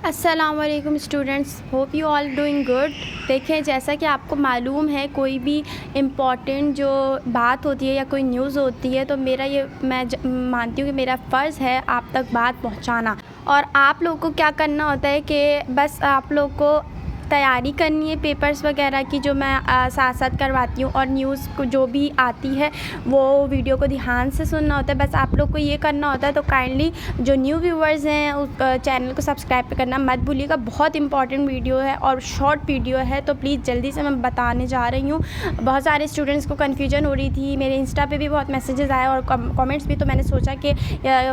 अस्सलाम वालेकुम students, hope you all doing good. देखें, जैसा कि आपको मालूम है, कोई भी इम्पॉर्टेंट जो बात होती है या कोई न्यूज़ होती है तो मैं मानती हूँ कि मेरा फ़र्ज़ है आप तक बात पहुँचाना। और आप लोग को क्या करना होता है कि बस आप लोग को तैयारी करनी है पेपर्स वगैरह की, जो मैं साथ साथ करवाती हूँ, और न्यूज़ को जो भी आती है वो वीडियो को ध्यान से सुनना होता है। बस आप लोग को ये करना होता है। तो काइंडली जो न्यू व्यूअर्स हैं उस चैनल को सब्सक्राइब करना मत भूलिएगा। बहुत इंपॉर्टेंट वीडियो है और शॉर्ट वीडियो है, तो प्लीज़ जल्दी से मैं बताने जा रही हूँ। बहुत सारे स्टूडेंट्स को कन्फ्यूजन हो रही थी, मेरे इंस्टा पे भी बहुत मैसेजेस आए और कमेंट्स भी, तो मैंने सोचा कि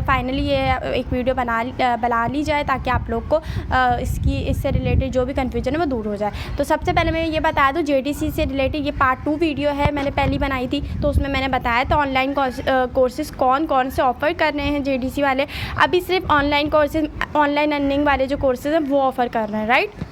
फाइनली ये एक वीडियो बना ली जाए ताकि आप लोग को इससे रिलेटेड जो भी कन्फ्यूजन है वो दूर हो जाए। तो सबसे पहले मैं ये बता दूं, जेडीसी से रिलेटेड ये पार्ट 2 वीडियो है, मैंने पहली बनाई थी तो उसमें मैंने बताया था ऑनलाइन कोर्सेज़ कौन कौन से ऑफ़र कर रहे हैं जेडीसी वाले। अभी सिर्फ ऑनलाइन कोर्सेज़, ऑनलाइन अर्निंग वाले जो कोर्सेज़ हैं वो ऑफ़र कर रहे हैं, राइट।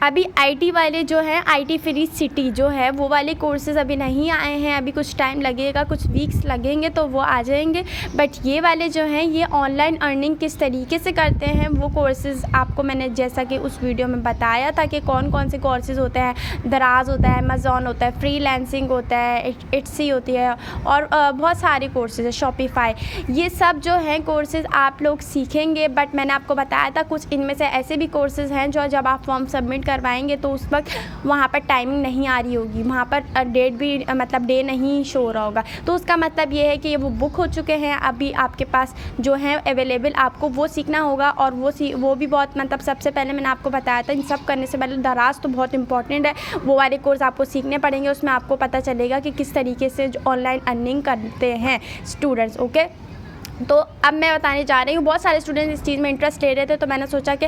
अभी आईटी वाले जो हैं, आईटी फ्री सिटी जो है, वो वाले कोर्सेज़ अभी नहीं आए हैं। अभी कुछ टाइम लगेगा, कुछ वीक्स लगेंगे तो वो आ जाएंगे। बट ये वाले जो हैं, ये ऑनलाइन अर्निंग किस तरीके से करते हैं वो कोर्सेज़ आपको मैंने जैसा कि उस वीडियो में बताया था कि कौन कौन से कोर्सेज़ होते हैं। दराज होता है, अमेज़ॉन होता है, फ्रीलांसिंग होता है, इट्सी होती है, और बहुत सारे कोर्सेज़ है, शॉपिफाई। ये सब जो हैं कोर्सेज़ आप लोग सीखेंगे। बट मैंने आपको बताया था कुछ इनमें से ऐसे भी कोर्सेज़ हैं जो जब आप फॉर्म सबमिट करवाएंगे तो उस वक्त वहाँ पर टाइमिंग नहीं आ रही होगी, वहाँ पर डेट भी मतलब डे नहीं शो हो रहा होगा। तो उसका मतलब ये है कि वो बुक हो चुके हैं, अभी आपके पास जो है अवेलेबल, आपको वो सीखना होगा। और वो भी बहुत मतलब सबसे पहले मैंने आपको बताया था, इन सब करने से पहले दराज तो बहुत इंपॉर्टेंट है, वो वाले कोर्स आपको सीखने पड़ेंगे। उसमें आपको पता चलेगा कि किस तरीके से ऑनलाइन अर्निंग करते हैं स्टूडेंट्स, ओके। तो अब मैं बताने जा रही हूँ, बहुत सारे स्टूडेंट्स इस चीज़ में इंटरेस्ट ले रहे थे तो मैंने सोचा कि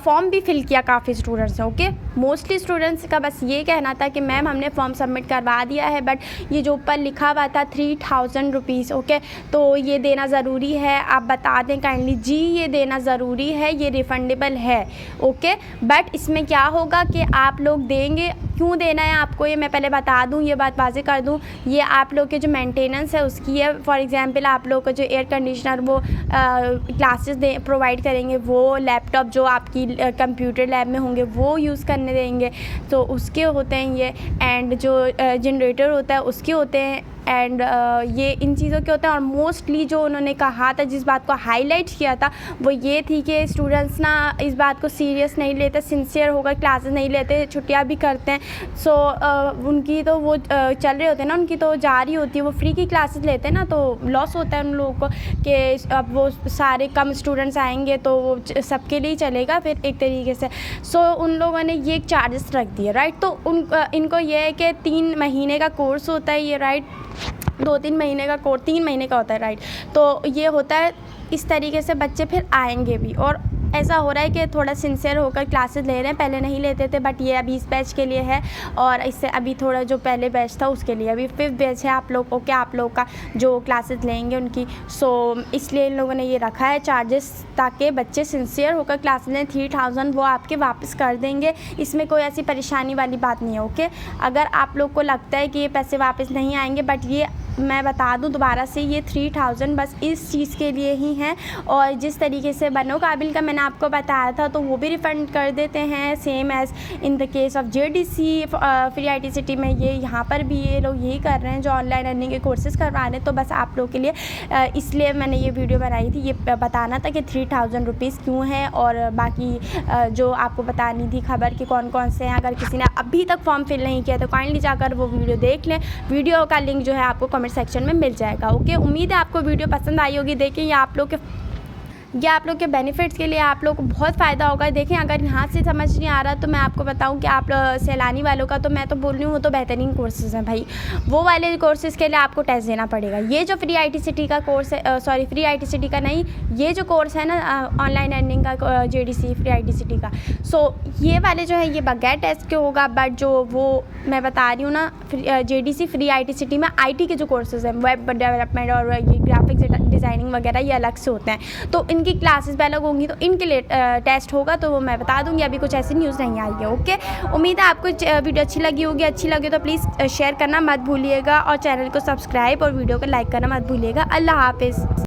फॉर्म भी फिल किया काफ़ी स्टूडेंट्स हैं, ओके। मोस्टली स्टूडेंट्स का बस ये कहना था कि मैम हमने फॉर्म सबमिट करवा दिया है, बट ये जो ऊपर लिखा हुआ था 3000 रुपीज़, ओके, तो ये देना ज़रूरी है। आप बता दें काइंडली जी, ये देना ज़रूरी है, ये रिफ़ंडेबल है, ओके। बट इसमें क्या होगा कि आप लोग देंगे, क्यों देना है आपको ये मैं पहले बता दूं, ये बात वाज़ेह कर दूं। ये आप लोग के जो मेंटेनेंस है उसकी है। फॉर एग्जांपल आप लोग का जो एयर कंडीशनर वो क्लासेस प्रोवाइड करेंगे, वो लैपटॉप जो आपकी कंप्यूटर लैब में होंगे वो यूज़ करने देंगे, तो उसके होते हैं ये। एंड जो जनरेटर होता है उसके होते हैं, एंड ये इन चीज़ों के होते हैं। और मोस्टली जो उन्होंने कहा था, जिस बात को हाईलाइट किया था, वो ये थी कि स्टूडेंट्स ना इस बात को सीरियस नहीं लेते, सिंसियर होकर क्लासेस नहीं लेते, छुट्टियां भी करते हैं। सो उनकी तो वो चल रहे होते हैं ना, उनकी तो जारी होती है, वो फ्री की क्लासेस लेते हैं ना, तो लॉस होता है उन लोगों को कि अब वो सारे कम स्टूडेंट्स आएंगे तो वो सबके लिए चलेगा फिर एक तरीके से। सो उन लोगों ने ये चार्जेस रख दिए, राइट। तो इनको ये है कि 3 महीने का कोर्स होता है ये, राइट। 2-3 महीने का कोर्स, 3 महीने का होता है, राइट। तो ये होता है, इस तरीके से बच्चे फिर आएंगे भी। और ऐसा हो रहा है कि थोड़ा सिंसियर होकर क्लासेस ले रहे हैं, पहले नहीं लेते थे, बट ये अभी इस बैच के लिए है। और इससे अभी थोड़ा जो पहले बैच था उसके लिए, अभी 5th बैच है आप लोग को, क्या आप लोग का जो क्लासेस लेंगे उनकी। सो इसलिए इन लोगों ने ये रखा है चार्जेस, ताकि बच्चे सिंसियर होकर क्लास लें। 3000 वो आपके वापस कर देंगे, इसमें कोई ऐसी परेशानी वाली बात नहीं है, ओके। अगर आप लोग को लगता है कि ये पैसे वापस नहीं आएंगे, बट ये मैं बता दूं दोबारा से, ये 3000 बस इस चीज़ के लिए ही हैं। और जिस तरीके से बनो काबिल का मैंने आपको बताया था, तो वो भी रिफ़ंड कर देते हैं, same as in the case of JDC free IT city में। ये यहाँ पर भी ये लोग यही कर रहे हैं जो ऑनलाइन अर्निंग के कोर्सेज़ करवा रहे हैं। तो बस आप लोग के लिए इसलिए मैंने ये वीडियो बनाई थी, ये बताना था कि 3000 रुपीज़ क्यों है। और बाकी जो आपको बतानी थी खबर कि कौन कौन से हैं, अगर किसी ने अभी तक फॉर्म फिल नहीं किया तो काइंडली जाकर वो वीडियो देख लें। वीडियो का लिंक जो है आपको कमेंट सेक्शन में मिल जाएगा, ओके। उम्मीद है आपको वीडियो पसंद आई होगी। देखें, ये आप लोग के बेनिफिट्स के लिए आप लोग को बहुत फ़ायदा होगा। देखें, अगर यहाँ से समझ नहीं आ रहा तो मैं आपको बताऊँ कि आप सैलानी वालों का तो मैं तो बोल रही हूँ, वो तो बेहतरीन कोर्सेज़ हैं भाई। वो वाले कोर्सेज़ के लिए आपको टेस्ट देना पड़ेगा। ये जो फ्री आईटी सिटी का कोर्स है, सॉरी फ्री आईटी सिटी का नहीं, ये जो कोर्स है ना ऑनलाइन अर्निंग का, जेडीसी फ्री आईटी सिटी का, सो ये वाले जो है ये बगैर टेस्ट के होगा। बट जो वो मैं बता रही हूँ ना, जेडीसी फ्री आईटी सिटी में आईटी के जो कोर्सेज़ हैं, वेब डेवलपमेंट और ये ग्राफिक्स डिज़ाइनिंग वगैरह, ये अलग से होते हैं। तो इनकी क्लासेस भी अलग होंगी, तो इनके लिए टेस्ट होगा, तो वो मैं बता दूंगी। अभी कुछ ऐसी न्यूज़ नहीं आई है, ओके। उम्मीद है आपको वीडियो अच्छी लगी होगी। अच्छी लगी तो प्लीज़ शेयर करना मत भूलिएगा, और चैनल को सब्सक्राइब और वीडियो को लाइक करना मत भूलिएगा। अल्लाह हाफिज़।